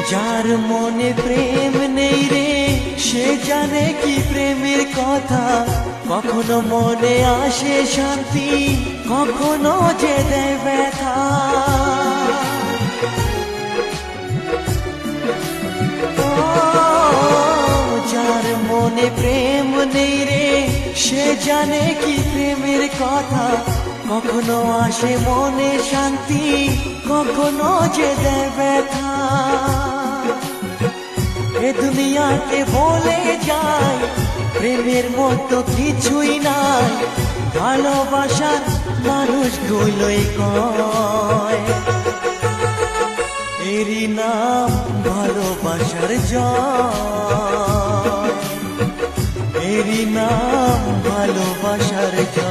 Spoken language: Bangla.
যার মনে প্রেম নেই রে সে জানে কি প্রেমের কথা, কখনো মনে আসে শান্তি, কখনো যে দেয় ব্যথা। যার মনে প্রেম নেই রে সে জানে কি প্রেমের কথা, কখনো আসে মনে শান্তি, কখনো যে দেয় ব্যথা। এ দুনিয়াতে বলে যায় প্রেমের মতো কিছুই নাই, ভালোবাসার মানুষগুলোই কয় এরই নাম ভালোবাসার জয়, এরই নাম ভালোবাসার জয়।